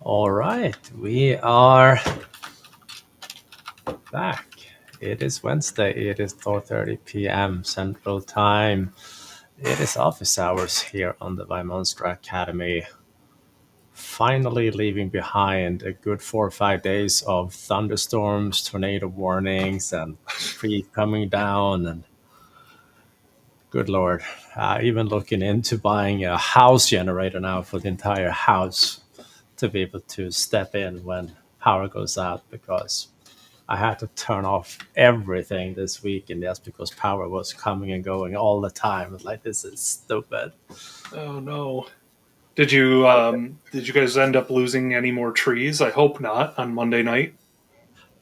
All right, we are back. It is Wednesday. It is 4:30 p.m. Central Time. It is office hours here on the ViaMonstra Academy. Finally leaving behind a good 4 or 5 days of thunderstorms, tornado warnings, and trees coming down. And good Lord, even looking into buying a house generator now for the entire house to be able to step in when power goes out, because I had to turn off everything this weekend just because power was coming and going all the time. It's like, this is stupid. Oh no. Did you guys end up losing any more trees? I hope not on Monday night.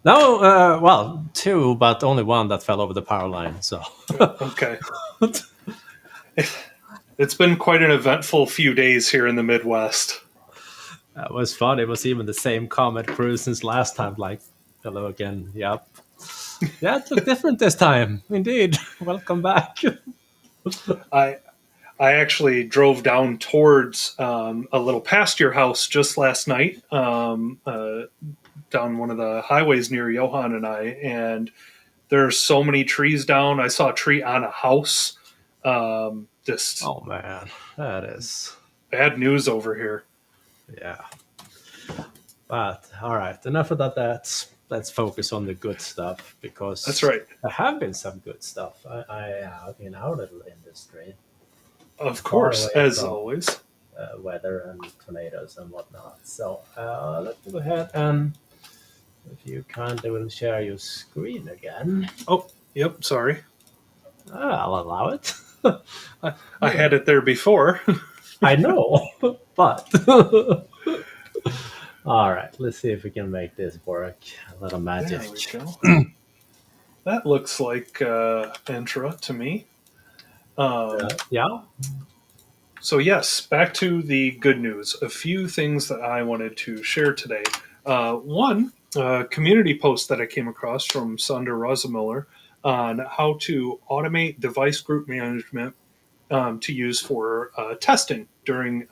No, well, two, but only one that fell over the power line. So Okay. It's been quite an eventful few days here in the Midwest. that was fun. It was even the same comet crew since last time. Like, hello again. Yep. Yeah, it looked different this time. Indeed. Welcome back. I I actually drove down towards a little past your house just last night, down one of the highways near Johan and and there's so many trees down. I saw a tree on a house. Just Oh man, that is, bad news over here. yeah. But all right, enough of that. Let's focus on the good stuff, That's because right. there have been some good stuff in our little industry, Of far course, away as from always. weather and tornadoes and whatnot. So let's go ahead, and if you kindly will share your screen again, Oh, yep. Sorry. I'll allow it. I had it there before. I know, but all right, let's see if we can make this work. A little magic. There we go. That looks like Entra to me. Yeah. So, yes, back to the good news. A few things that I wanted to share today. One, community post that I came across from Sander Rosemiller on how to automate device group management to use for testing during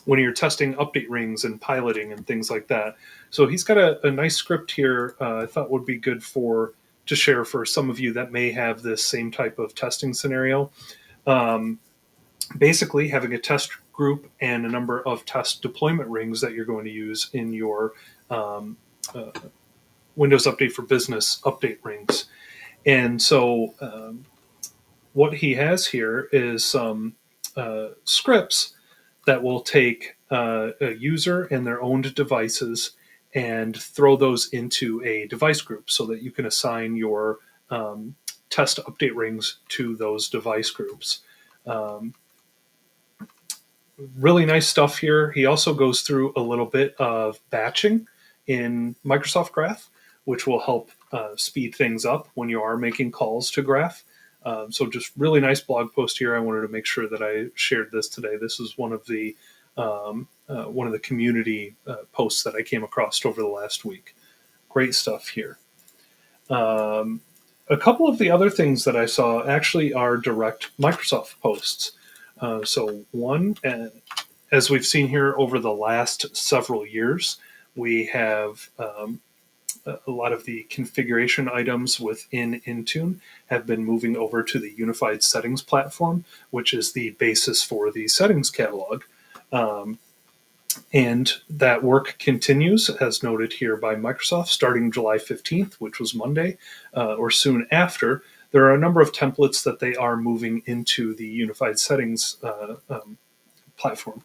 when you're testing update rings and piloting and things like that. So he's got a nice script here. I thought would be good for to share for some of you that may have this same type of testing scenario. Um, Basically, having a test group and a number of test deployment rings that you're going to use in your um, uh, Windows Update for Business update rings. And so what he has here is some scripts that will take a user and their owned devices and throw those into a device group so that you can assign your test update rings to those device groups. Um, really nice stuff here. He also goes through a little bit of batching in Microsoft Graph, which will help speed things up when you are making calls to Graph. So just really nice blog post here. I wanted to make sure that I shared this today. This is one of the community posts that I came across over the last week. Great stuff here. A couple of the other things that I saw actually are direct Microsoft posts. So one, as we've seen here over the last several years, we have a lot of the configuration items within Intune have been moving over to the Unified Settings platform, which is the basis for the settings catalog. And that work continues, as noted here by Microsoft, starting July 15th, which was Monday, or soon after. There are a number of templates that they are moving into the Unified Settings platform.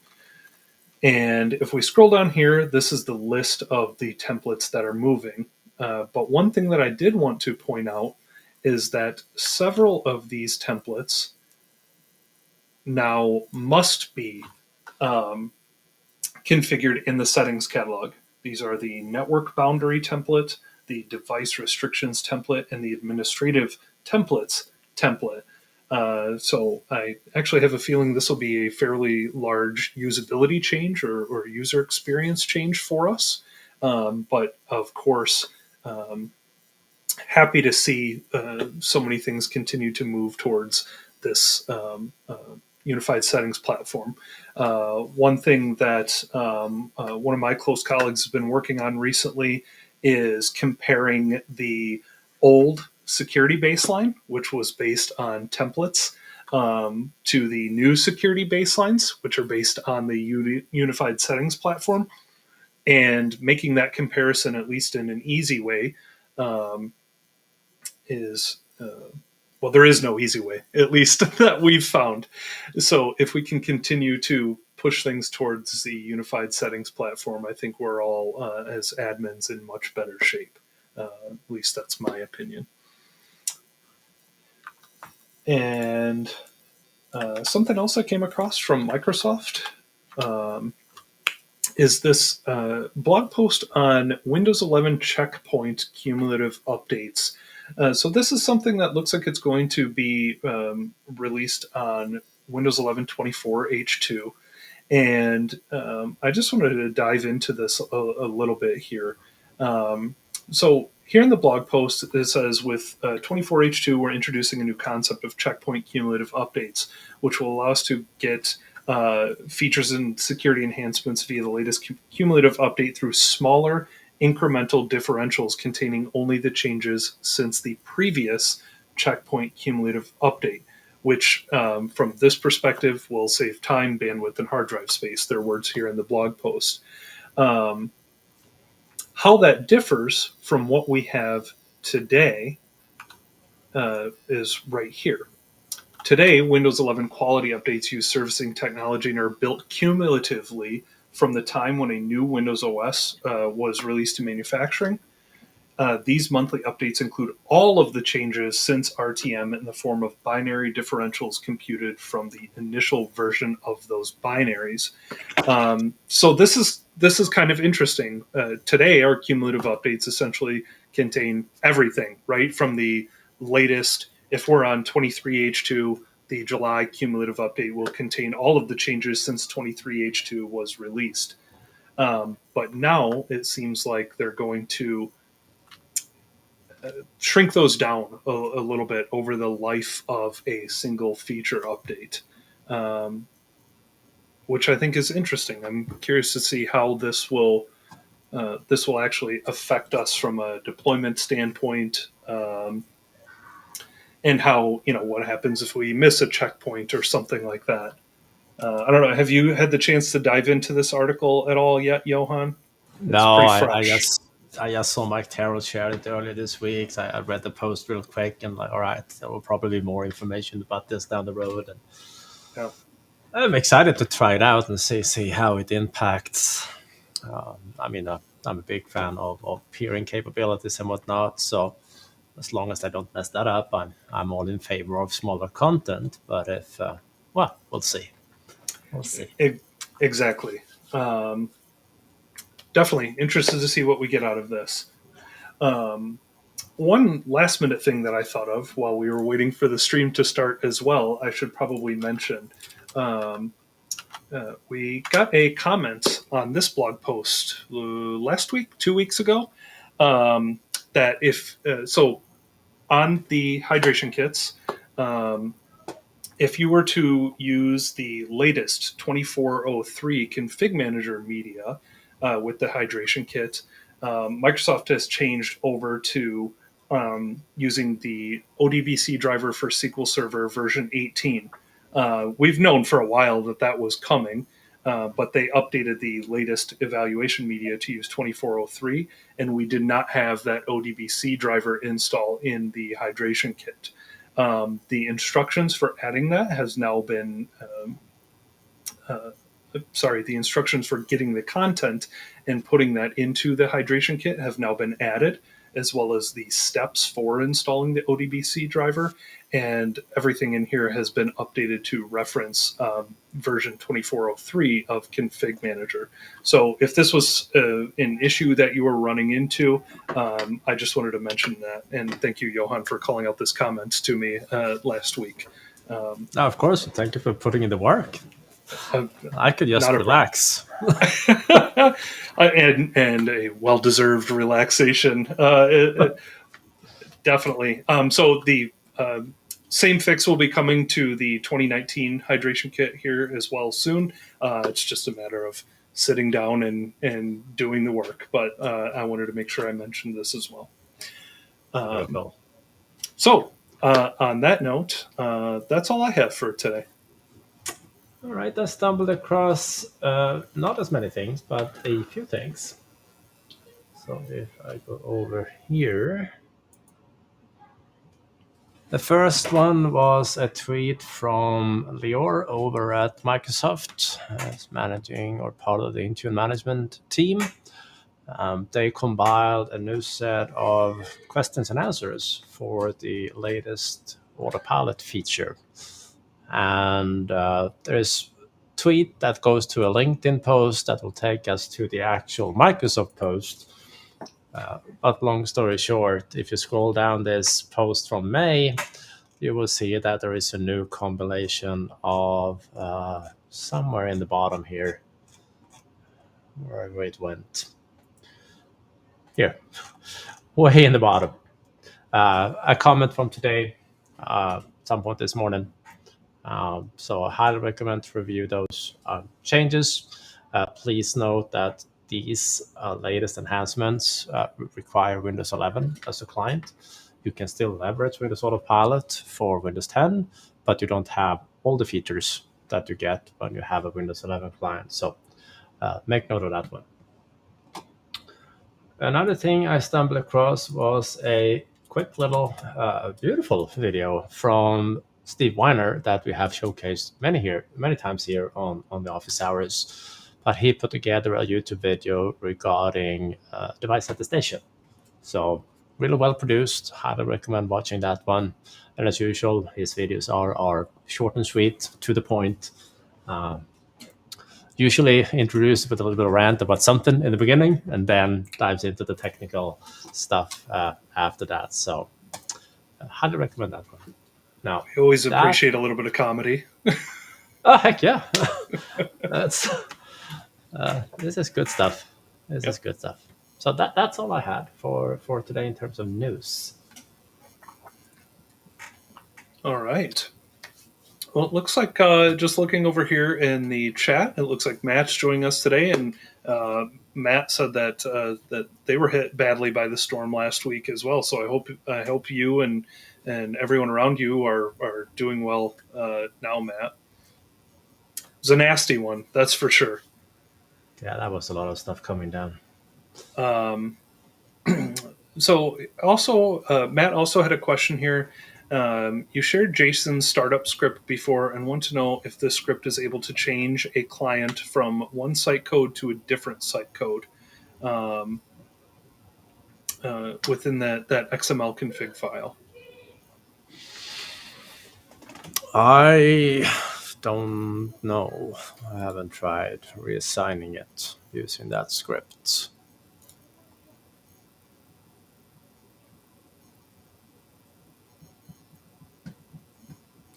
And if we scroll down here, this is the list of the templates that are moving. But one thing that I did want to point out is that several of these templates now must be configured in the settings catalog. These are the network boundary template, the device restrictions template, and the administrative templates template. So I actually have a feeling this will be a fairly large usability change or user experience change for us. But of course, happy to see so many things continue to move towards this unified settings platform. One thing that one of my close colleagues has been working on recently is comparing the old security baseline, which was based on templates, to the new security baselines, which are based on the unified settings platform, and making that comparison, at least in an easy way, is well, there is no easy way, at least that we've found. So if we can continue to push things towards the unified settings platform, I think we're all, as admins, in much better shape. At least that's my opinion. And something else I came across from Microsoft is this blog post on Windows 11 checkpoint cumulative updates. So this is something that looks like it's going to be released on Windows 11 24 H2. And I just wanted to dive into this a little bit here. So here in the blog post, it says, with 24H2, we're introducing a new concept of checkpoint cumulative updates, which will allow us to get features and security enhancements via the latest cumulative update through smaller incremental differentials containing only the changes since the previous checkpoint cumulative update, which from this perspective will save time, bandwidth, and hard drive space. Their words here in the blog post. How that differs from what we have today is right here. Today, Windows 11 quality updates use servicing technology and are built cumulatively from the time when a new Windows OS was released to manufacturing. These monthly updates include all of the changes since RTM in the form of binary differentials computed from the initial version of those binaries. So this is kind of interesting. Today, our cumulative updates essentially contain everything, right? From the latest, if we're on 23H2, the July cumulative update will contain all of the changes since 23H2 was released. But now it seems like they're going to shrink those down a little bit over the life of a single feature update, which I think is interesting. I'm curious to see how this will actually affect us from a deployment standpoint, and how, what happens if we miss a checkpoint or something like that. I don't know. Have you had the chance to dive into this article at all yet, Johan? It's No, pretty I fresh. just saw Mike Terrell share it earlier this week. So I read the post real quick and like, all right, there will probably be more information about this down the road. And Yeah. I'm excited to try it out and see how it impacts. I'm a big fan of peering capabilities and whatnot. So as long as I don't mess that up, I'm all in favor of smaller content. But if we'll see. We'll see. Exactly. Definitely interested to see what we get out of this. One last minute thing that I thought of while we were waiting for the stream to start as well, I should probably mention. We got a comment on this blog post last week, 2 weeks ago, that so on the hydration kits, if you were to use the latest 2403 ConfigMgr media with the hydration kit, Microsoft has changed over to using the ODBC driver for SQL Server version 18. We've known for a while that was coming, but they updated the latest evaluation media to use 2403, and we did not have that ODBC driver install in the hydration kit. The instructions for adding that has now been, the instructions for getting the content and putting that into the hydration kit have now been added, as well as the steps for installing the ODBC driver. And everything in here has been updated to reference version 2403 of ConfigMgr. So if this was an issue that you were running into, I just wanted to mention that. And thank you, Johan, for calling out this comment to me last week. No, of course. Thank you for putting in the work. I could just relax. and a well-deserved relaxation. Definitely. So the Same fix will be coming to the 2019 hydration kit here as well soon. It's just a matter of sitting down and doing the work. But I wanted to make sure I mentioned this as well. Cool. So on that note, that's all I have for today. All right, I stumbled across not as many things, but a few things. So if I go over here, the first one was a tweet from Lior over at Microsoft, as managing or part of the Intune management team. They compiled a new set of questions and answers for the latest Autopilot feature. And there's tweet that goes to a LinkedIn post that will take us to the actual Microsoft post. But long story short, if you scroll down this post from May, you will see that there is a new compilation of somewhere in the bottom here, wherever it went. Here, way in the bottom. A comment from today, some point this morning. So I highly recommend to review those changes. Please note that these latest enhancements require Windows 11 as a client. You can still leverage Windows Autopilot for Windows 10, but you don't have all the features that you get when you have a Windows 11 client. So make note of that one. Another thing I stumbled across was a quick little beautiful video from Steve Weiner that we have showcased many times here on the office hours. But he put together a YouTube video regarding device attestation. So really well produced. Highly recommend watching that one. And as usual, his videos are short and sweet, to the point. Usually introduced with a little bit of rant about something in the beginning, and then dives into the technical stuff after that. So highly recommend that one. Now, I always appreciate a little bit of comedy. Oh, heck yeah. That's this is good stuff. This is good stuff. So that's all I had for today in terms of news. All right. Well, it looks like just looking over here in the chat, it looks like Matt's joining us today, and Matt said that that they were hit badly by the storm last week as well. So I hope you and everyone around you are doing well now, Matt. It was a nasty one, that's for sure. Yeah, that was a lot of stuff coming down. So also, Matt also had a question here. You shared Jason's startup script before and want to know if this script is able to change a client from one site code to a different site code within that XML config file. I don't know. I haven't tried reassigning it using that script.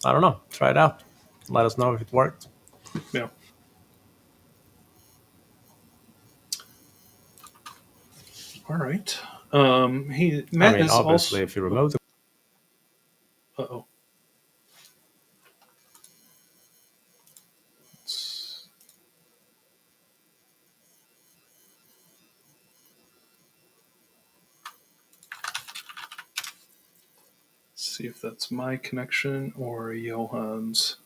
I don't know. Try it out. Let us know if it worked. Yeah. All right. Matt is obviously, also. if you remove the. Uh-oh. See if that's my connection or Johan's.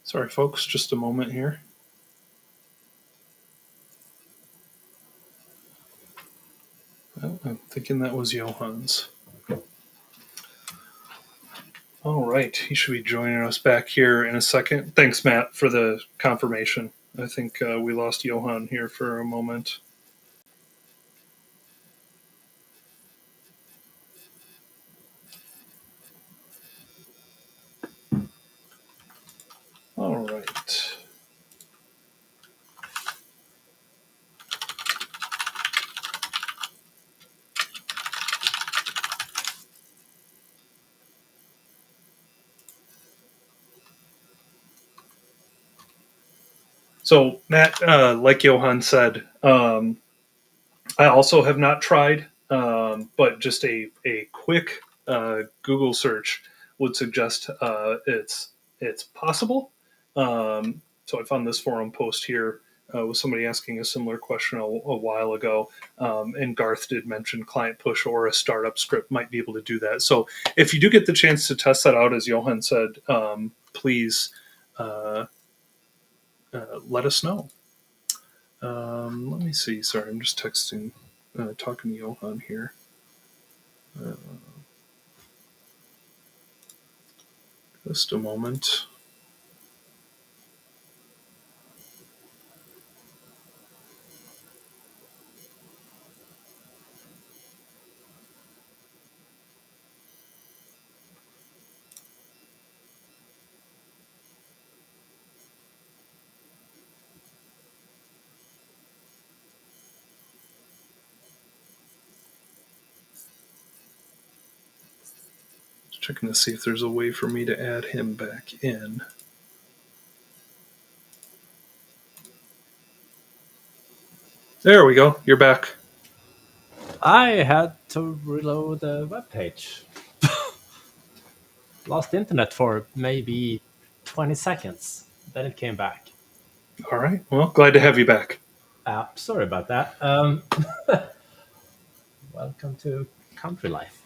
Sorry, folks, just a moment here. Well, I'm thinking that was Johan's. All right, he should be joining us back here in a second. Thanks, Matt, for the confirmation. I think we lost Johan here for a moment. All right. So, Matt, like Johan said, I also have not tried, but just a quick Google search would suggest it's possible. So I found this forum post here with somebody asking a similar question a while ago, and Garth did mention client push or a startup script might be able to do that. So if you do get the chance to test that out, as Johan said, please uh, let us know. Let me see. Sorry, I'm just talking to Johan here. Just a moment. Just checking to see if there's a way for me to add him back in. There we go. You're back. I had to reload the web page. Lost internet for maybe 20 seconds. Then it came back. All right. Well, glad to have you back. Sorry about that. Welcome to country life.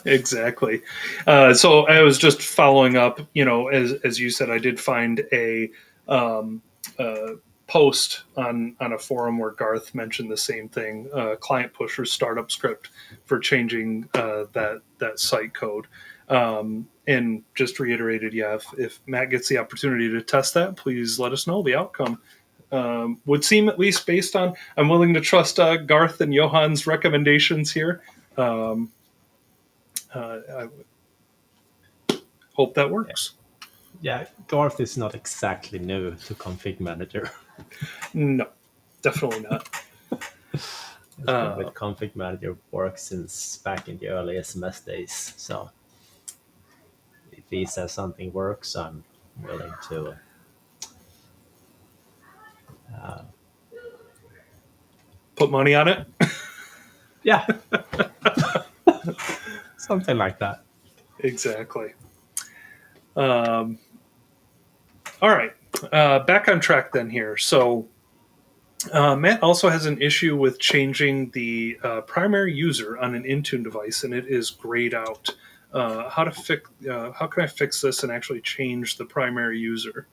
Exactly. So I was just following up. As you said, I did find a post on a forum where Garth mentioned the same thing: client push or startup script for changing that site code. And just reiterated, yeah, if Matt gets the opportunity to test that, please let us know the outcome. Would seem, at least based on, I'm willing to trust Garth and Johan's recommendations here. Um, I hope that works. Yeah, Garth is not exactly new to ConfigMgr. No, definitely not. He's been with ConfigMgr work since back in the early SMS days. So if he says something works, I'm willing to. Put money on it. Yeah, something like that. Exactly. Um, all right. Back on track then here. So Matt also has an issue with changing the primary user on an Intune device, and it is grayed out. How can I fix this and actually change the primary user?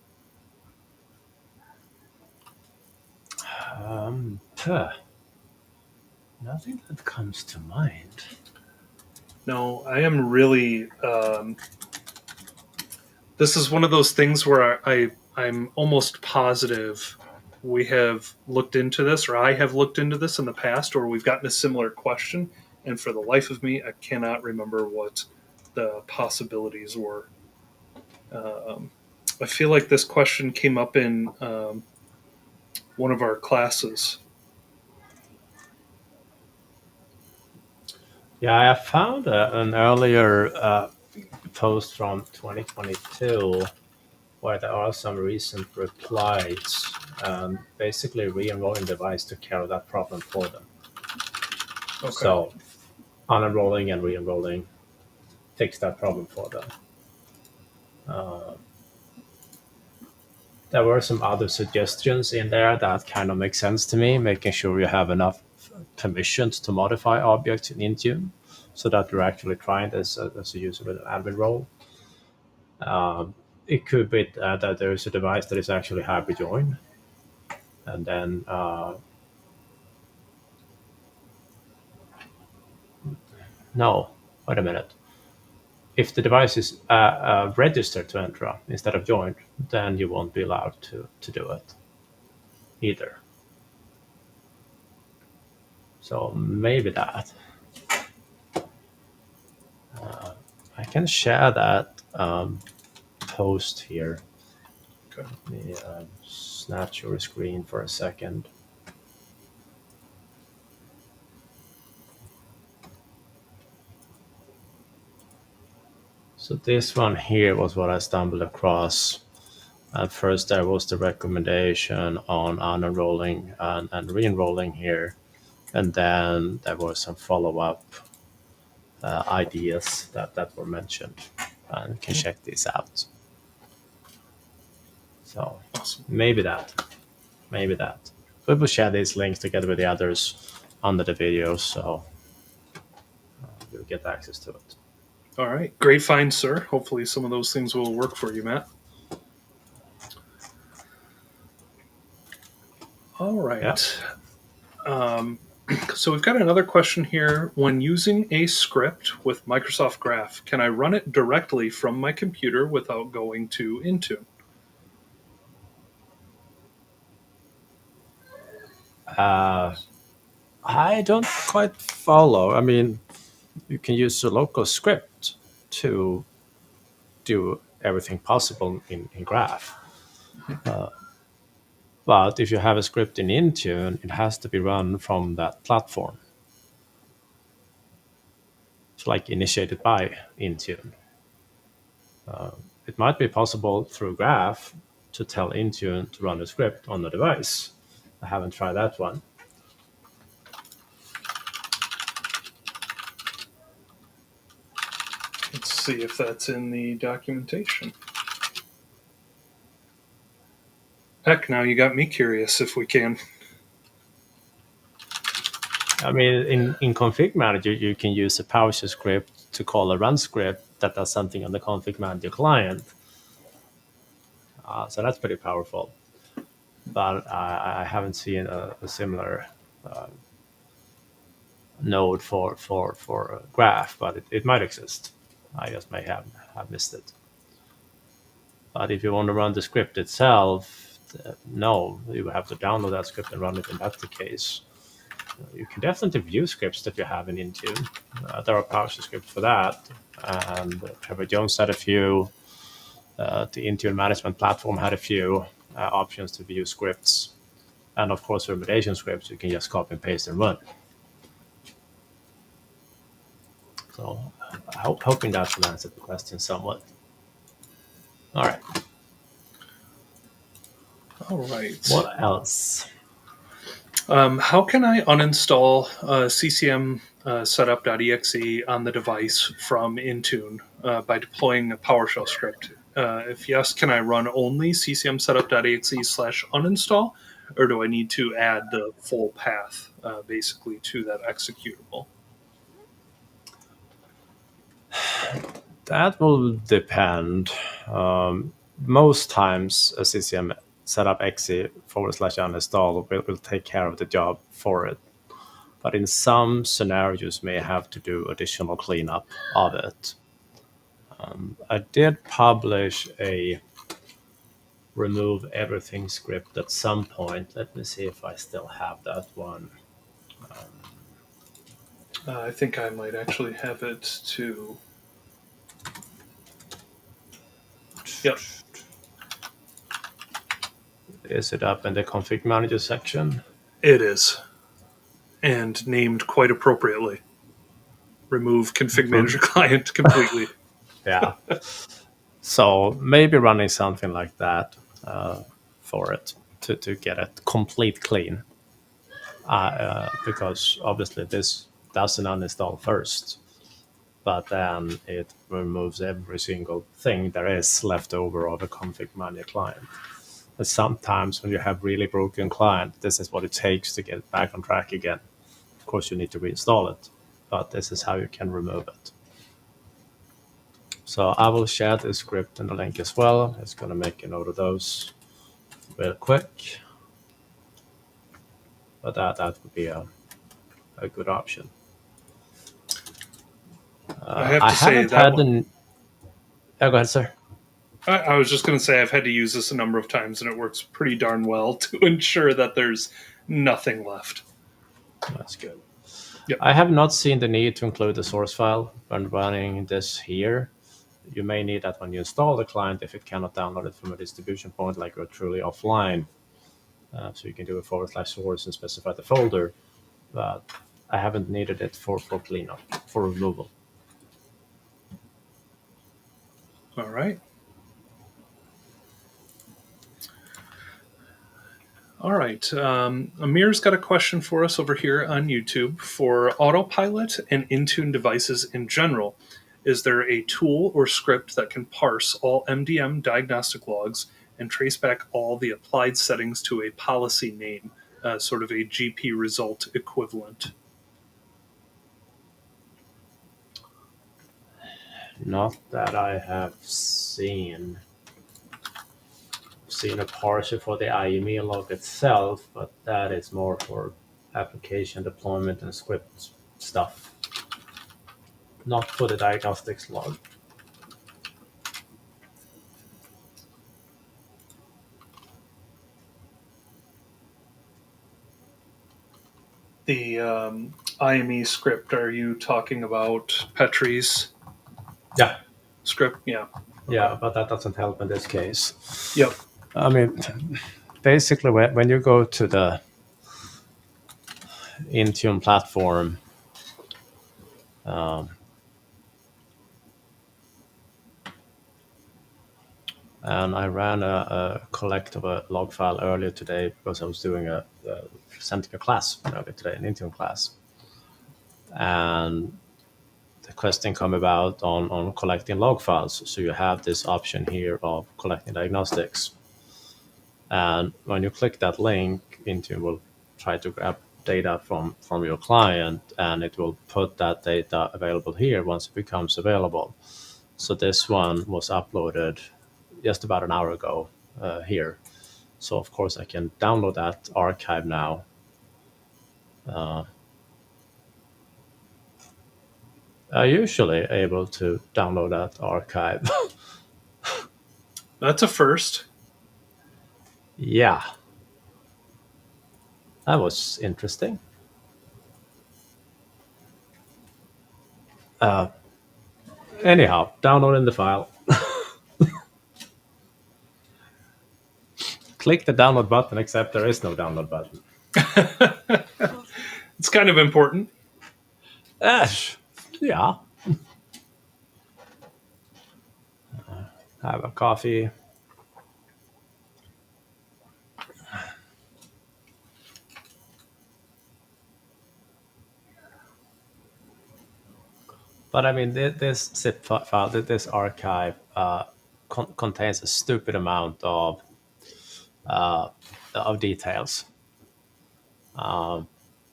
Nothing that comes to mind. No, I am really. This is one of those things where I'm almost positive we have looked into this, or I have looked into this in the past, or we've gotten a similar question, and for the life of me, I cannot remember what the possibilities were. Um, I feel like this question came up in one of our classes. Yeah, I found an earlier post from 2022 where there are some recent replies. Basically, re-enrolling device took care of that problem for them. Okay. So, unenrolling and re-enrolling fixed that problem for them. There were some other suggestions in there that kind of make sense to me, making sure you have enough permissions to modify objects in Intune so that you're actually trying this as a user with an admin role. It could be that there is a device that is actually hybrid joined, and then no, wait a minute. If the device is registered to Entra instead of joined, then you won't be allowed to do it either. So maybe that. I can share that post here. Okay. Let me snatch your screen for a second. So this one here was what I stumbled across. At first, there was the recommendation on unenrolling and re-enrolling here, and then there were some follow-up ideas that were mentioned, and you can check these out. So Awesome. maybe that. We will share these links together with the others under the video, so you'll get access to it. All right. Great find, sir. Hopefully some of those things will work for you, Matt. All right. Yeah. So we've got another question here. When using a script with Microsoft Graph, can I run it directly from my computer without going to Intune? I don't quite follow. I mean, you can use a local script to do everything possible in Graph. But if you have a script in Intune, it has to be run from that platform. It's like initiated by Intune. It might be possible through Graph to tell Intune to run the script on the device. I haven't tried that one. Let's see if that's in the documentation. Heck, now you got me curious if we can. I mean, in ConfigMgr, you can use a PowerShell script to call a run script that does something on the ConfigMgr client. So that's pretty powerful. But I haven't seen a similar node for Graph, but it might exist. I just may have missed it. But if you want to run the script itself, no, you have to download that script and run it in that case. You can definitely view scripts that you have in Intune. There are PowerShell scripts for that. And Trevor Jones had a few. The Intune management platform had a few options to view scripts. And of course, remediation scripts, you can just copy and paste and run. So hoping that will answer the question somewhat. All right. All right. What else? How can I uninstall ccmetup.exe on the device from Intune by deploying a PowerShell script? If yes, can I run only ccmetup.exe/uninstall, or do I need to add the full path basically to that executable? That will depend. Most times, a CCM setup exe /uninstall will take care of the job for it. But in some scenarios, may have to do additional cleanup of it. I did publish a remove everything script at some point. Let me see if I still have that one. I think I might actually have it too. Yep. Is it up in the config manager section? It is. And named quite appropriately. Remove ConfigMgr client completely. Yeah. So maybe running something like that for it to get it complete clean. Because obviously this doesn't uninstall first, but then it removes every single thing there is left over of a config manager client. And sometimes when you have really broken client, this is what it takes to get it back on track again. Of course, you need to reinstall it, but this is how you can remove it. So I will share the script and the link as well. It's going to make a note of those real quick. But that would be a good option. I have to say that one. Oh, go ahead, sir. I was just going to say I've had to use this a number of times, and it works pretty darn well to ensure that there's nothing left. That's good. Yep. I have not seen the need to include the source file when running this here. You may need that when you install the client if it cannot download it from a distribution point, like you're truly offline. So you can do a /source and specify the folder. But I haven't needed it for cleanup, for removal. All right. All right. Amir's got a question for us over here on YouTube. For Autopilot and Intune devices in general, is there a tool or script that can parse all MDM diagnostic logs and trace back all the applied settings to a policy name, sort of a GP result equivalent? Not that I have seen a parser for the IME log itself, but that is more for application deployment and script stuff, not for the diagnostics log. The IME script, are you talking about Petri's Yeah, script? Yeah. yeah, but that doesn't help in this case. Yep. I mean, basically, when you go to the Intune platform, and I ran a collect of a log file earlier today because I was doing presenting a class earlier today, an Intune class, and the question come about on collecting log files. So you have this option here of collecting diagnostics, and when you click that link, Intune will try to grab data from your client, and it will put that data available here once it becomes available. So this one was uploaded just about an hour ago here. So of course I can download that archive now. I'm usually able to download that archive. That's a first. Yeah, that was interesting. Anyhow, downloading the file. Click the download button, except there is no download button. It's kind of important. Yeah. Have a coffee. But I mean, this zip file, this archive contains a stupid amount of details.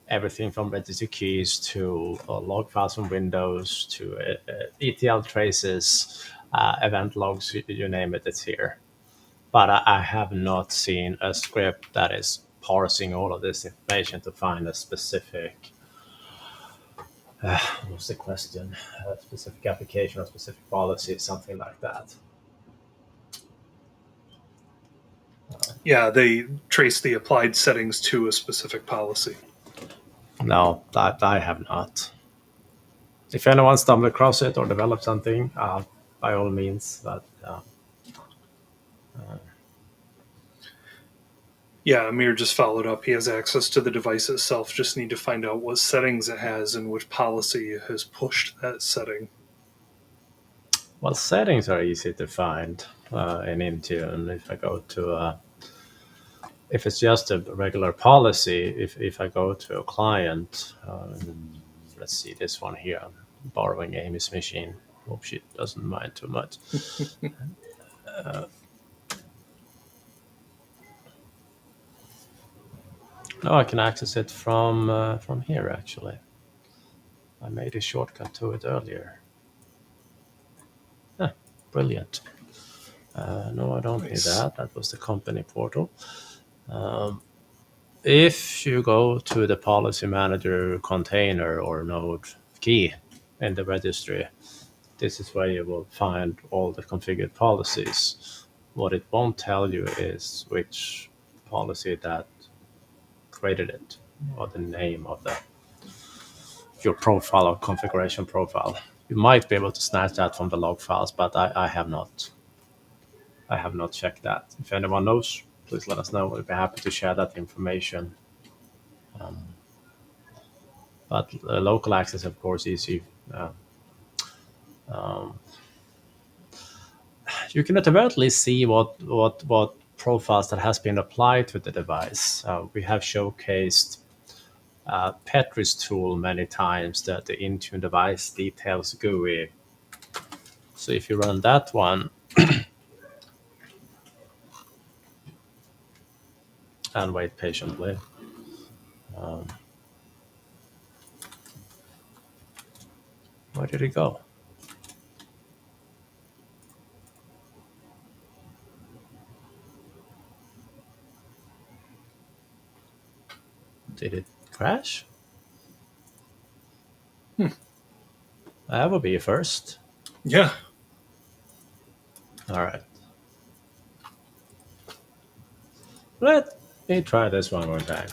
Everything from registry keys to log files from Windows to ETL traces, event logs, you name it, it's here. But I have not seen a script that is parsing all of this information to find a specific, what's the question, a specific application or specific policy, something like that. Yeah, they trace the applied settings to a specific policy. No, that I have not. If anyone stumbled across it or developed something, by all means, but Yeah, Amir just followed up. He has access to the device itself. Just need to find out what settings it has and which policy has pushed that setting. well, settings are easy to find in Intune. If I go to, if it's just a regular policy, if I go to a client, let's see this one here, I'm borrowing Amy's machine. Hope she doesn't mind too much. No, I can access it from here actually. I made a shortcut to it earlier. Brilliant. No, I don't need that. That was the company portal. If you go to the policy manager container or node key in the registry, this is where you will find all the configured policies. What it won't tell you is which policy that created it or the name of your profile or configuration profile. You might be able to snatch that from the log files, but I have not. I have not checked that. If anyone knows, please let us know. We'll be happy to share that information. But local access, of course, easy. You can at the very least see what profiles that has been applied to the device. We have showcased Petri's tool many times, the Intune device details GUI. So if you run that one and wait patiently, where did it go? Did it crash? That would be a first. Yeah. All right. Let me try this one more time.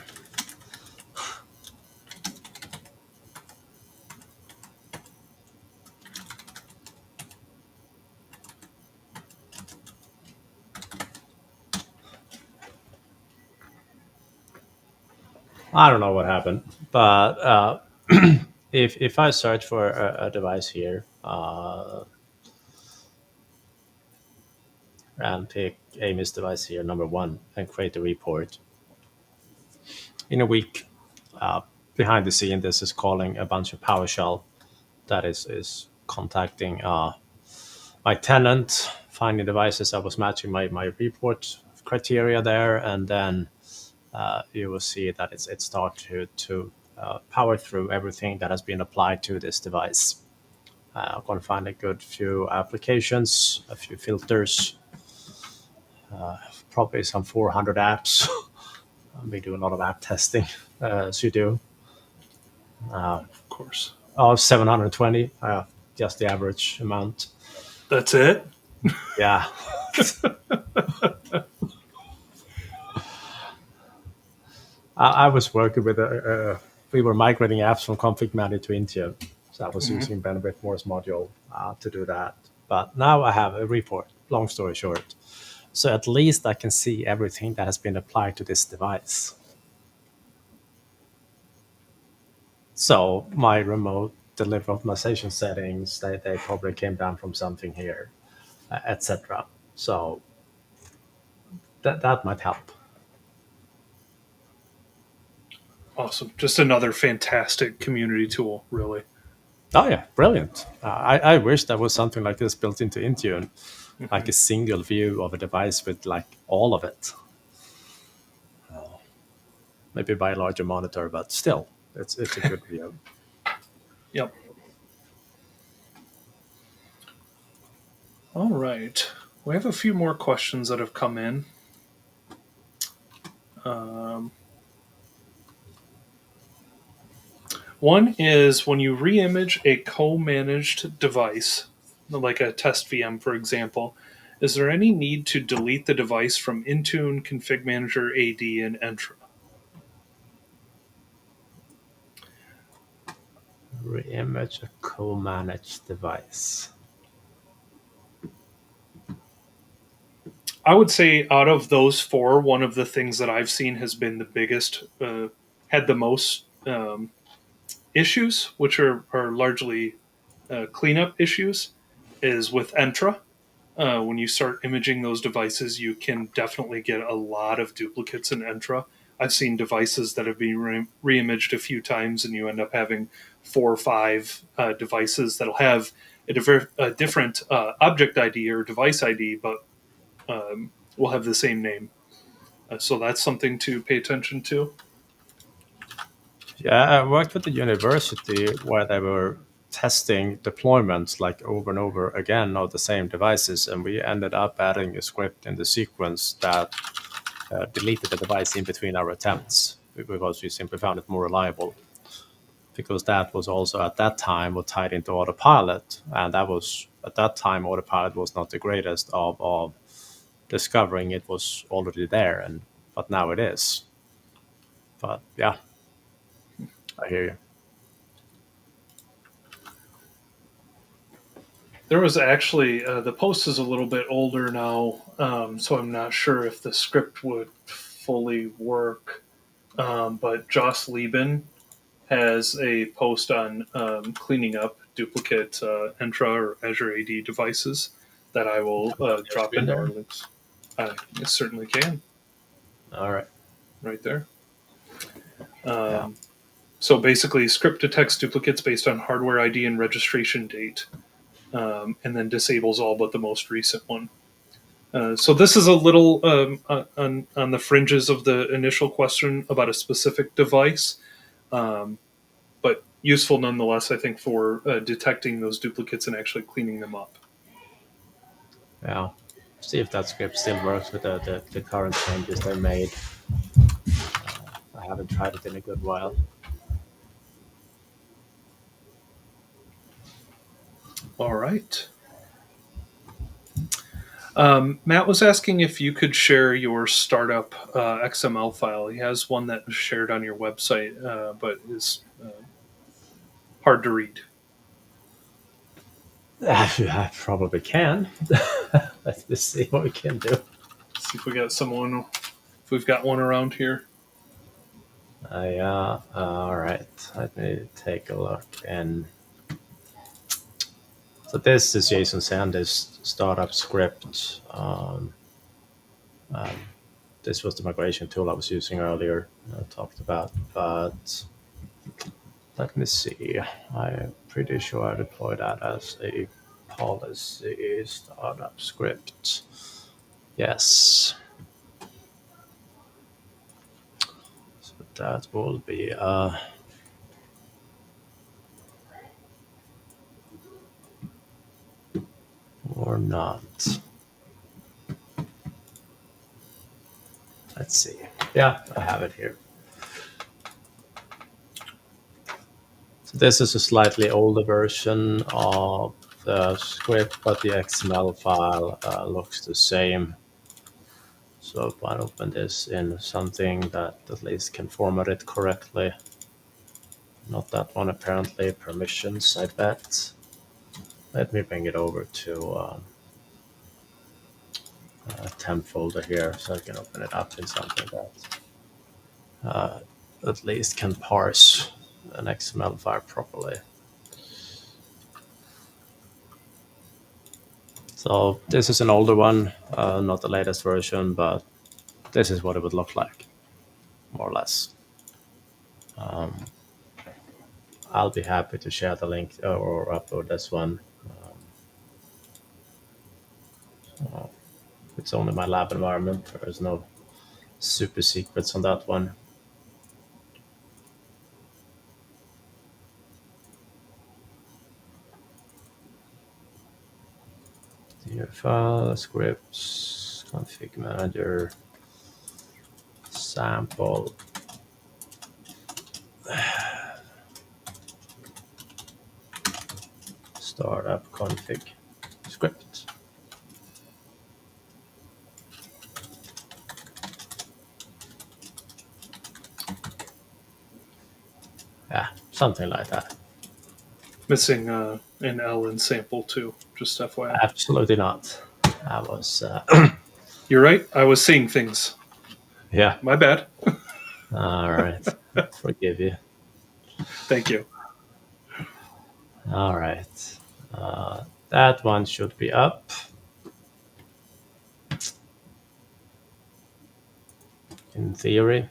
I don't know what happened, but if I search for a device here and pick Amy's device here, number 1, and create a report, in a week, behind the scene, this is calling a bunch of PowerShell that is contacting my tenant, finding devices that was matching my report criteria there, and then you will see that it starts to power through everything that has been applied to this device. I'm going to find a good few applications, a few filters, probably some 400 apps. We do a lot of app testing, as you do. Of course. 720, just the average amount. That's it? Yeah. I was working with we were migrating apps from ConfigMgr to Intune. So I was using Benefit Morse module to do that. But now I have a report, long story short. So at least I can see everything that has been applied to this device. So my remote delivery optimization settings, they probably came down from something here, etc. So that might help. Awesome. Just another fantastic community tool, really. Oh yeah, brilliant. I wish there was something like this built into Intune, like a single view of a device with like all of it. Maybe by a larger monitor, but still, it's a good view. Yep. All right. We have a few more questions that have come in. One is when you reimage a co-managed device, like a test VM, for example, is there any need to delete the device from Intune, ConfigMngr, AD, and Entra? Reimage a co-managed device. I would say out of those four, one of the things that I've seen has been the biggest, had the most issues, which are largely cleanup issues, is with Entra. When you start imaging those devices, you can definitely get a lot of duplicates in Entra. I've seen devices that have been reimaged a few times, and you end up having 4 or 5 devices that'll have a different object ID or device ID, but will have the same name. So that's something to pay attention to. Yeah, I worked with the university where they were testing deployments like over and over again of the same devices, and we ended up adding a script in the sequence that deleted the device in between our attempts because we simply found it more reliable. Because that was also at that time was tied into Autopilot, and that was at that time Autopilot was not the greatest of discovering it was already there, and but now it is. But yeah, I hear you. There was actually the post is a little bit older now, so I'm not sure if the script would fully work. But Joss Lieben has a post on cleaning up duplicate Entra or Azure AD devices that I will drop been into there? our links. I certainly can. All right. Right there. Yeah. So basically, script detects duplicates based on hardware ID and registration date, and then disables all but the most recent one. So this is a little on the fringes of the initial question about a specific device, but useful nonetheless, I think, for detecting those duplicates and actually cleaning them up. Yeah. See if that script still works with the current changes they made. I haven't tried it in a good while. All right. Matt was asking if you could share your startup XML file. He has one that was shared on your website, but is hard to read. I probably can. Let's see what we can do. See if we got someone. If we've got one around here. Yeah. All right. Let me take a look. And so this is Jason Sanders' startup script. This was the migration tool I was using earlier. I talked about, but let me see. I'm pretty sure I deployed that as a policy startup script. Yes. So that will be or not. Let's see. Yeah, I have it here. So this is a slightly older version of the script, but the XML file looks the same. So if I open this in something that at least can format it correctly, not that one apparently, permissions, I bet. Let me bring it over to a temp folder here so I can open it up in something that at least can parse an XML file properly. So this is an older one, not the latest version, but this is what it would look like, more or less. I'll be happy to share the link or upload this one. It's only my lab environment. There's no super secrets on that one. Here, file, scripts, ConfigMgr, sample, startup config script. Yeah, something like that. Missing an L in sample too, just FYI. Absolutely not. I was, You're right. I was seeing things. yeah. My bad. All right. Forgive you. Thank you. All right. That one should be up. In theory.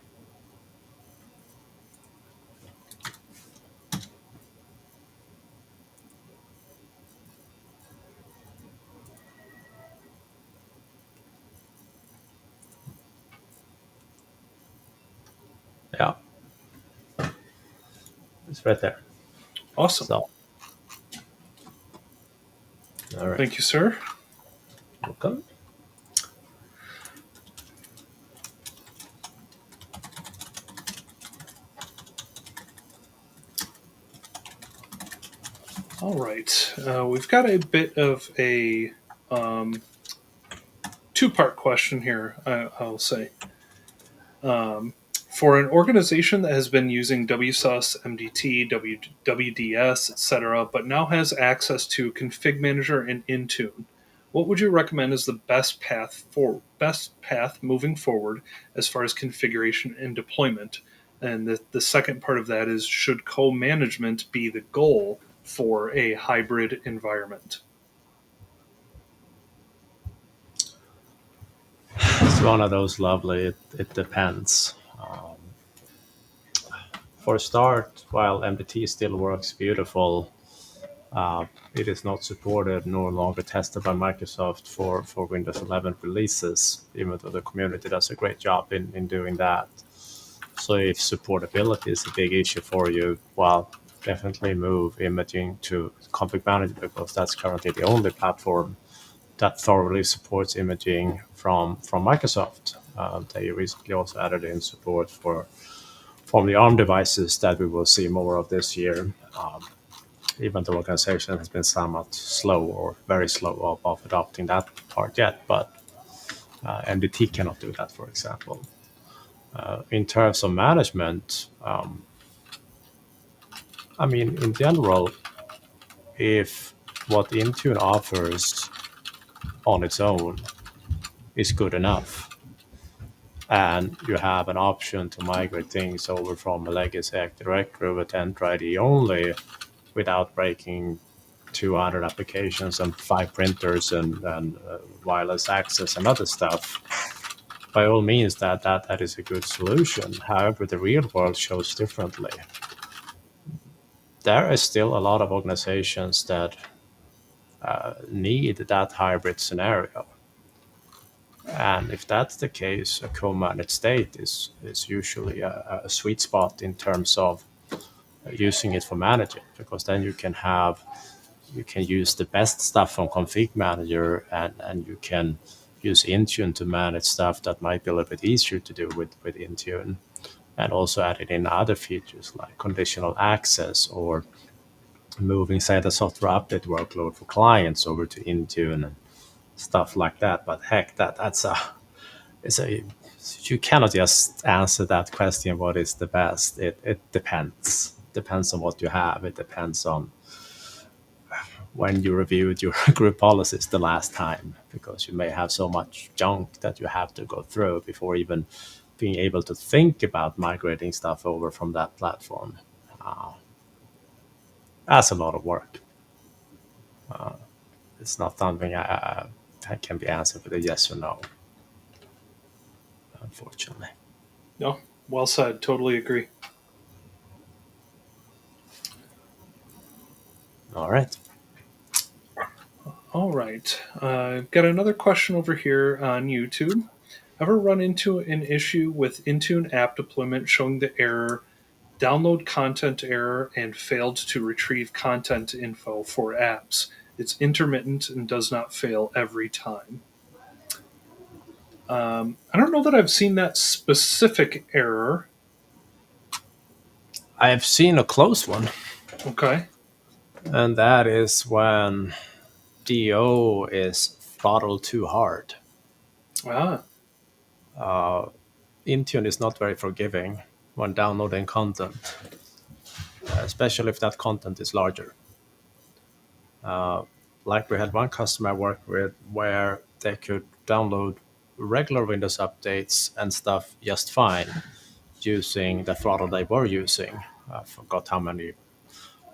Yeah. It's right there. Awesome. So, all right. Thank you, sir. Welcome. All right. We've got a bit of a two-part question here, I'll say. For an organization that has been using WSUS, MDT, WDS, etc., but now has access to ConfigMgr and Intune, what would you recommend is the best path moving forward as far as configuration and deployment? And the second part of that is, should co-management be the goal for a hybrid environment? one of those lovely, it depends. For a start, while MDT still works beautiful, it is not supported nor longer tested by Microsoft for Windows 11 releases, even though the community does a great job in doing that. So if supportability is a big issue for you, well, definitely move imaging to ConfigMgr, because that's currently the only platform that thoroughly supports imaging from Microsoft. They recently also added in support from the ARM devices that we will see more of this year. Even the organization has been somewhat slow or very slow of adopting that part yet, but MDT cannot do that, for example. In terms of management, I mean, in general, if what Intune offers on its own is good enough, and you have an option to migrate things over from a legacy Active Directory with Entra ID only without breaking 200 applications and 5 printers and wireless access and other stuff, by all means, that is a good solution. However, the real world shows differently. There is still a lot of organizations that need that hybrid scenario. And if that's the case, a co-managed state is usually a sweet spot in terms of using it for managing, because then you can use the best stuff from ConfigMgr, and you can use Intune to manage stuff that might be a little bit easier to do with Intune, and also added in other features like conditional access or moving, say, the software update workload for clients over to Intune and stuff like that. But heck, it's a you cannot just answer that question. What is the best? It depends on what you have. It depends on when you reviewed your group policies the last time, because you may have so much junk that you have to go through before even being able to think about migrating stuff over from that platform. That's a lot of work. It's not something that can be answered with a yes or no, unfortunately. No, well said. Totally agree. All right. All right. Got another question over here on YouTube. Ever run into an issue with Intune app deployment showing the error download content error and failed to retrieve content info for apps? It's intermittent and does not fail every time. I don't know that I've seen that specific error. I have seen a close one, Okay. and that is when DO is throttled too hard. Ah, Intune is not very forgiving when downloading content, especially if that content is larger. Like we had one customer I worked with where they could download regular Windows updates and stuff just fine using the throttle they were using. I forgot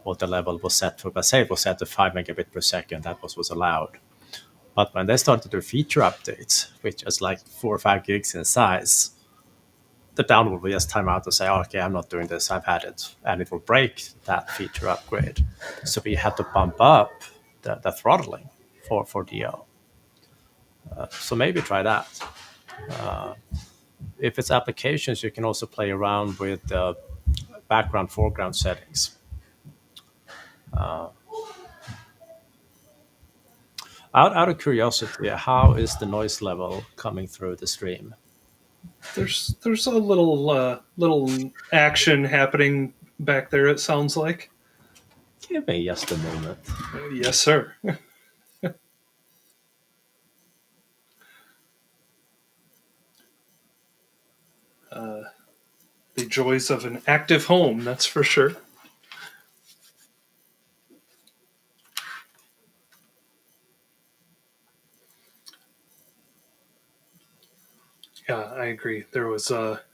what the level was set for, but say it was set to 5 megabit per second. That was allowed. But when they started to do feature updates, which is like 4 or 5 gigs in size, the download will just time out and say, oh, okay, I'm not doing this, I've had it. And it will break that feature upgrade. So we had to bump up the throttling for DL. So maybe try that. If it's applications, you can also play around with the background, foreground settings. Out of curiosity, how is the noise level coming through the stream? there's a little action happening back there. It sounds like. Give me just a moment. Yes, sir. The joys of an active home, that's for sure. Yeah, I agree. There was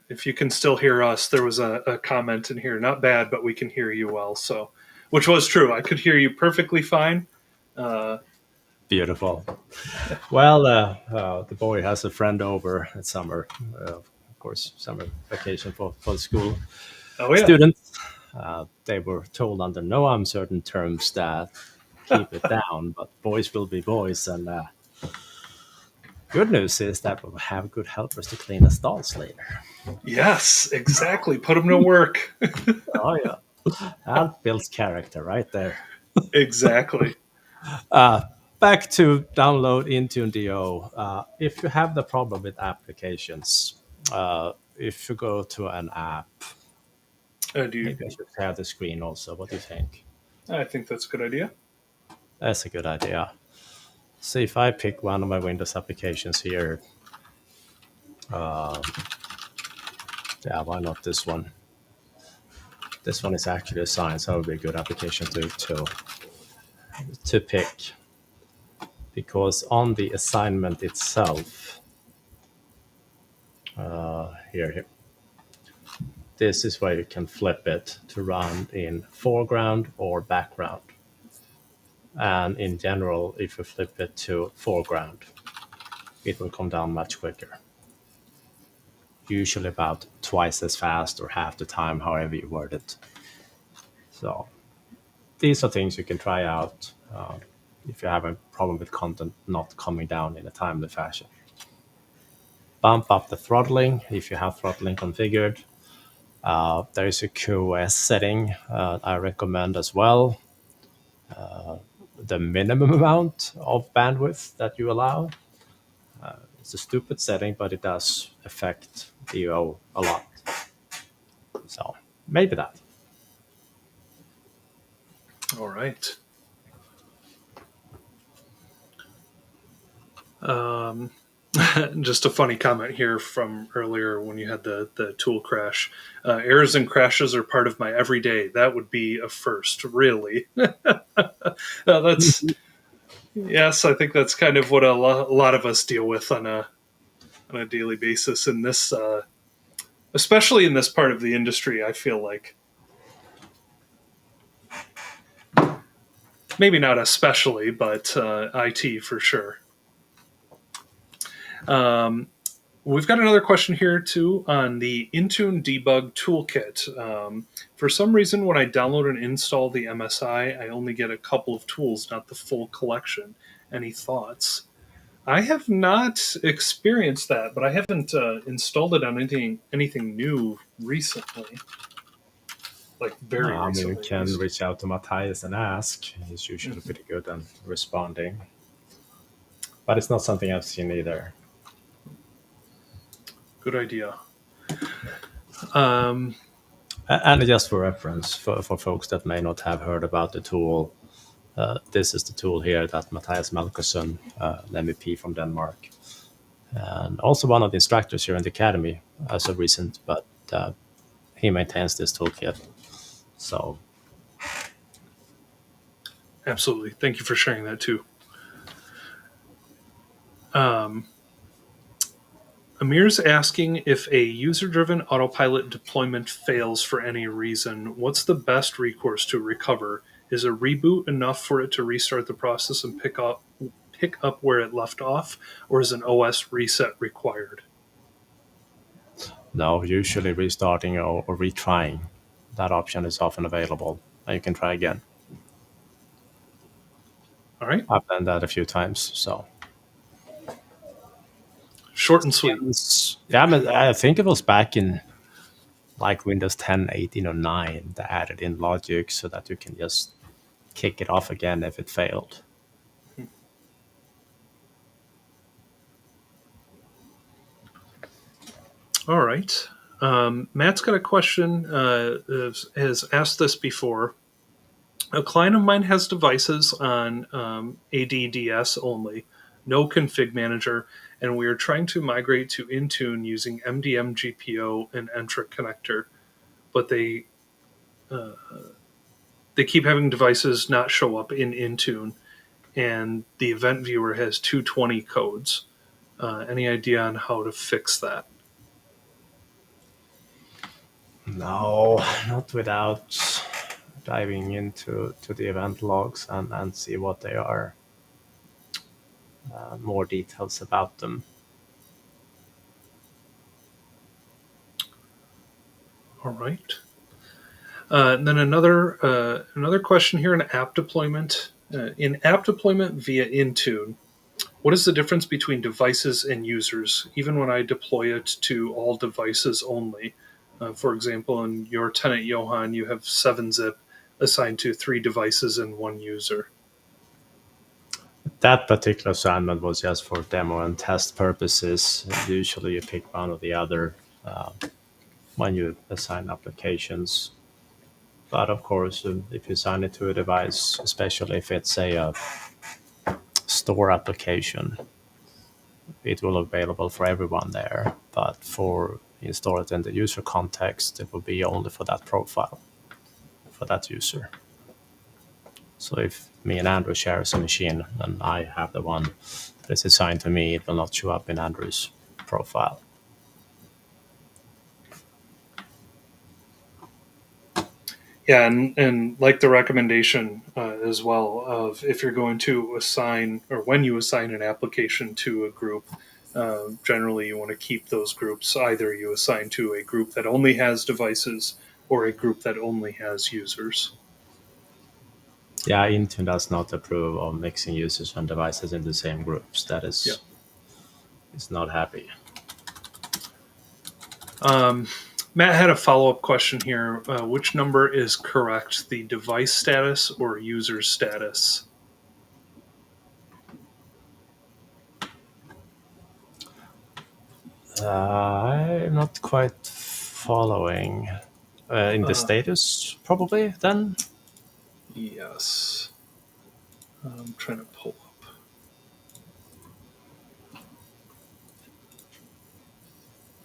if you can still hear us, there was a comment in here. Not bad, but we can hear you well. So, which was true. I could hear you perfectly fine. Uh, Beautiful. Well, the boy has a friend over at summer. Of course, summer vacation for the school Oh yeah. students. They were told under no uncertain terms that keep it down, but boys will be boys. And good news is that we'll have good helpers to clean the stalls later. Yes, exactly. Put them to work. Oh yeah, that builds character right there. Exactly. Back to download Intune DO. If you have the problem with applications, if you go to an app, Do you, maybe I should share the screen also. What do you think? I think that's a good idea. That's a good idea. So if I pick one of my Windows applications here, yeah, why not this one? This one is actually assigned, so it would be a good application to pick because on the assignment itself, here, this is where you can flip it to run in foreground or background. And in general, if you flip it to foreground, it will come down much quicker. Usually about twice as fast or half the time, however you word it. So these are things you can try out if you have a problem with content not coming down in a timely fashion. Bump up the throttling if you have throttling configured. There is a QoS setting I recommend as well. The minimum amount of bandwidth that you allow. It's a stupid setting, but it does affect DO a lot. So maybe that. All right. Just a funny comment here from earlier when you had the tool crash. Errors and crashes are part of my everyday. That would be a first, really. That's yes, I think that's kind of what a lot of us deal with on a daily basis in this, especially in this part of the industry. I feel like maybe not especially, but IT for sure. We've got another question here too on the Intune Debug Toolkit. For some reason, when I download and install the MSI, I only get a couple of tools, not the full collection. Any thoughts? I have not experienced that, but I haven't installed it on anything new recently. Like very I mean, you recently, at can least. reach out to Matthias and ask. He's usually pretty good at responding. But it's not something I've seen either. Good idea. Um, And just for reference, for folks that may not have heard about the tool, this is the tool here that Matthias Melkersen, an MEP from Denmark, and also one of the instructors here in the academy as of recent, but he maintains this toolkit. So, Absolutely. Thank you for sharing that too. Amir's asking if a user-driven autopilot deployment fails for any reason, what's the best recourse to recover? Is a reboot enough for it to restart the process and pick up where it left off, or is an OS reset required? no, usually restarting or retrying, that option is often available, and you can try again. All right. I've done that a few times, so. Short and sweet. Yeah, I think it was back in like Windows 10, 18, or 9 that added in logic so that you can just kick it off again if it failed. All right. Matt's got a question, has asked this before. A client of mine has devices on ADDS only, no config manager, and we are trying to migrate to Intune using MDM GPO and Entra connector, but they keep having devices not show up in Intune, and the event viewer has 220 codes. Any idea on how to fix that? No, not without diving into the event logs and see what they are. more details about them. All right. Then another question here in app deployment. In app deployment via Intune, what is the difference between devices and users, even when I deploy it to all devices only? For example, in your tenant, Johan, you have 7-zip assigned to 3 devices and 1 user. That particular assignment was just for demo and test purposes. Usually you pick one or the other when you assign applications. But of course, if you assign it to a device, especially if it's a store application, it will be available for everyone there. But for install it in the user context, it will be only for that profile, for that user. So if me and Andrew share a machine and I have the one that's assigned to me, it will not show up in Andrew's profile. Yeah, and like the recommendation as well of if you're going to assign or when you assign an application to a group, generally you want to keep those groups. Either you assign to a group that only has devices or a group that only has users. Yeah, Intune does not approve of mixing users and devices in the same groups. That Yeah. is not happy. Matt had a follow-up question here. Which number is correct, the device status or user status? I'm not quite following. In the status, probably, then? Yes. I'm trying to pull up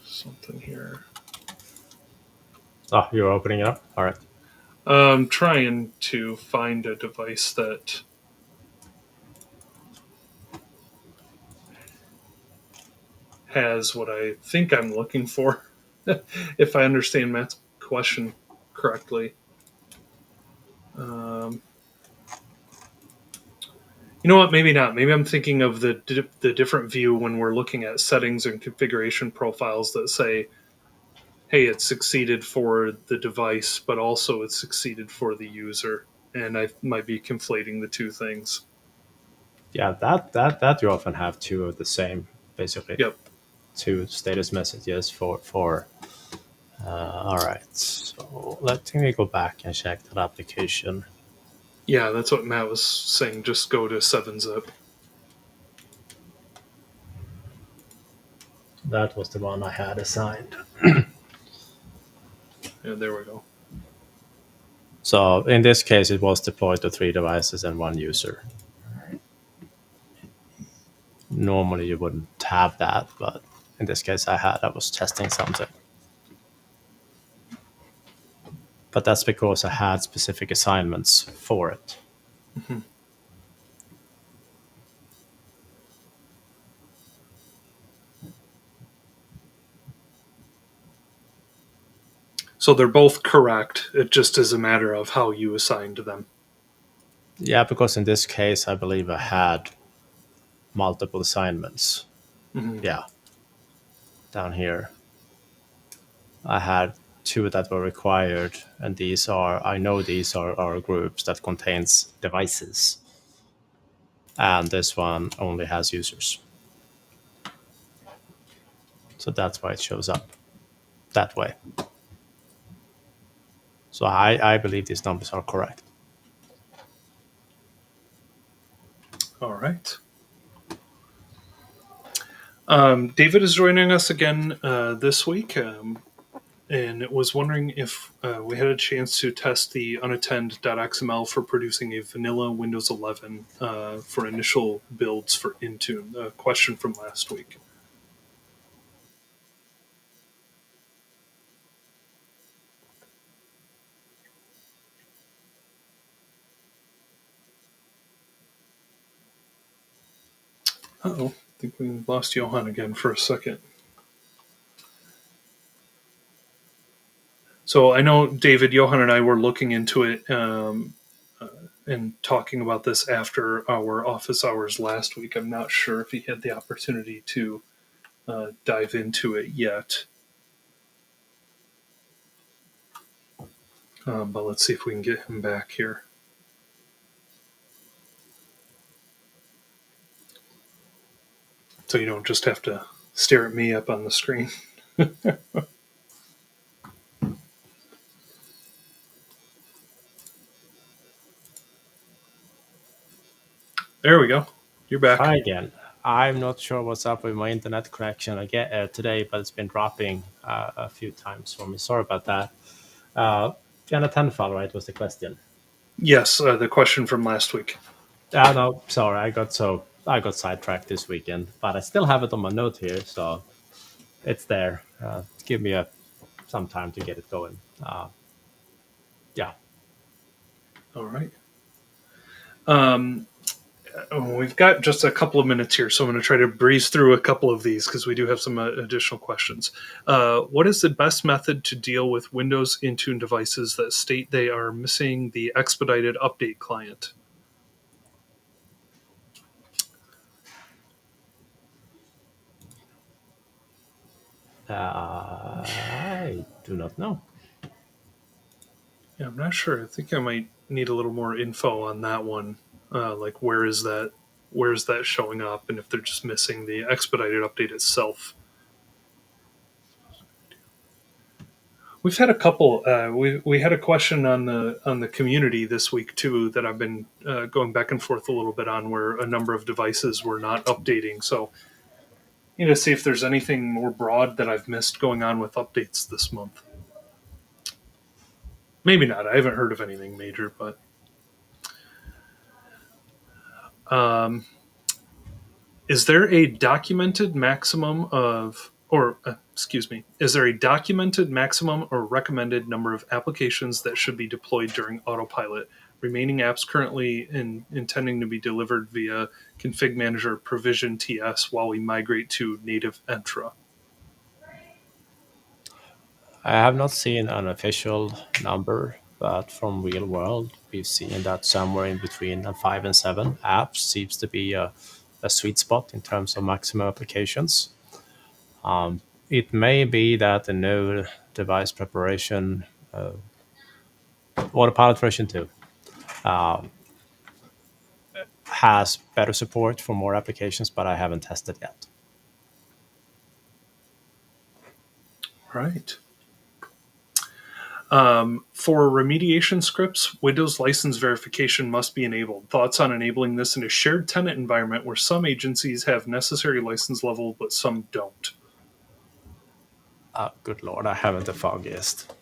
something here. Oh, you're opening it up? All right. I'm trying to find a device that has what I think I'm looking for, if I understand Matt's question correctly. You know what? Maybe not. Maybe I'm thinking of the different view when we're looking at settings and configuration profiles that say, hey, it's succeeded for the device, but also it's succeeded for the user. And I might be conflating the two things. Yeah, that you often have two of the same, basically. Yep. Two status messages for. All right. So let me go back and check that application. Yeah, that's what Matt was saying. Just go to 7-zip. That was the one I had assigned. Yeah, there we go. So in this case, it was deployed to 3 devices and 1 user. Normally you wouldn't have that, but in this case I was testing something. But that's because I had specific assignments for it. Mm-hmm. So they're both correct. It just is a matter of how you assigned them. Yeah, because in this case, I believe I had multiple assignments. Mm-hmm. Yeah, down here. I had 2 that were required, and I know these are groups that contains devices. And this one only has users. So that's why it shows up that way. So I believe these numbers are correct. All right. David is joining us again this week, and was wondering if we had a chance to test the unattend.xml for producing a vanilla Windows 11 for initial builds for Intune. A question from last week. Uh-oh, I think we lost Johan again for a second. So I know David, Johan, and I were looking into it and talking about this after our office hours last week. I'm not sure if he had the opportunity to dive into it yet. But let's see if we can get him back here. So you don't just have to stare at me up on the screen. There we go. You're back. Hi again. I'm not sure what's up with my internet connection again today, but it's been dropping a few times for me. Sorry about that. Jana Tenfall, right, was the question. Yes, the question from last week. No, sorry, I got sidetracked this weekend, but I still have it on my note here, so it's there. Give me some time to get it going. Yeah. All right. We've got just a couple of minutes here, so I'm going to try to breeze through a couple of these because we do have some additional questions. What is the best method to deal with Windows Intune devices that state they are missing the expedited update client? I do not know. Yeah, I'm not sure. I think I might need a little more info on that one. Like where is that? Where's that showing up? And if they're just missing the expedited update itself. We've had a couple. We had a question on the community this week too that I've been going back and forth a little bit on, where a number of devices were not updating. So, see if there's anything more broad that I've missed going on with updates this month. Maybe not. I haven't heard of anything major, but is there a documented maximum of, or excuse me, is there a documented maximum or recommended number of applications that should be deployed during Autopilot? Remaining apps currently intending to be delivered via ConfigMgr provision TS while we migrate to native Entra. I have not seen an official number, but from real world, we've seen that somewhere in between 5 and 7 apps seems to be a sweet spot in terms of maximum applications. It may be that the new device preparation, Autopilot version 2, has better support for more applications, but I haven't tested yet. Right. For remediation scripts, Windows license verification must be enabled. Thoughts on enabling this in a shared tenant environment where some agencies have necessary license level, but some don't? Good Lord, I haven't the foggiest.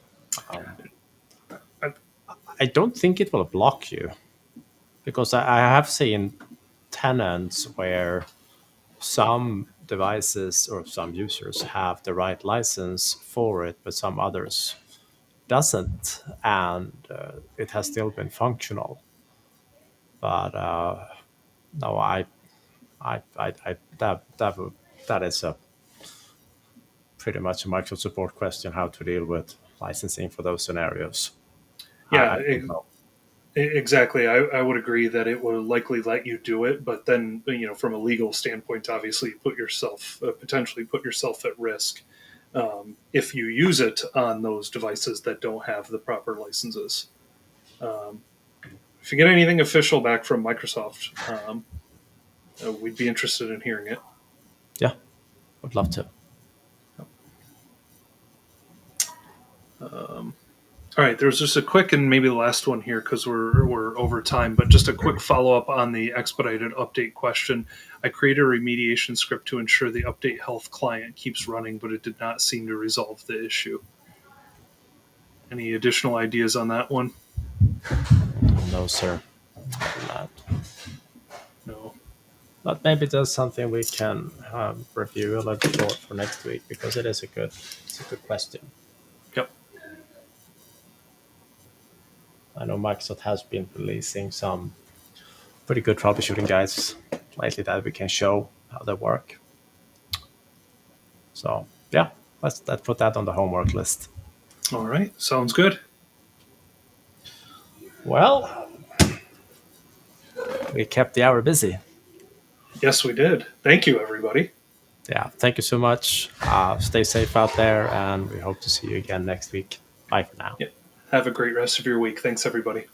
I don't think it will block you, because I have seen tenants where some devices or some users have the right license for it, but some others doesn't, and it has still been functional. But no, that is a pretty much a Microsoft support question: how to deal with licensing for those scenarios. Yeah, I don't know. exactly. I would agree that it will likely let you do it, but then from a legal standpoint, obviously, you put yourself potentially put yourself at risk if you use it on those devices that don't have the proper licenses. If you get anything official back from Microsoft, we'd be interested in hearing it. Yeah, would love to. All right, there's just a quick and maybe the last one here because we're over time, but just a quick follow up on the expedited update question. I created a remediation script to ensure the update health client keeps running, but it did not seem to resolve the issue. Any additional ideas on that one? No, sir. Not. No. But maybe that's something we can review a little bit more for next week, because it's a good question. Yep. I know Microsoft has been releasing some pretty good troubleshooting guides lately that we can show how they work. So yeah, let's put that on the homework list. All right, sounds good. Well, we kept the hour busy. Yes, we did. Thank you, everybody. Yeah, thank you so much. Stay safe out there, and we hope to see you again next week. Bye for now. Yeah. Have a great rest of your week. Thanks, everybody.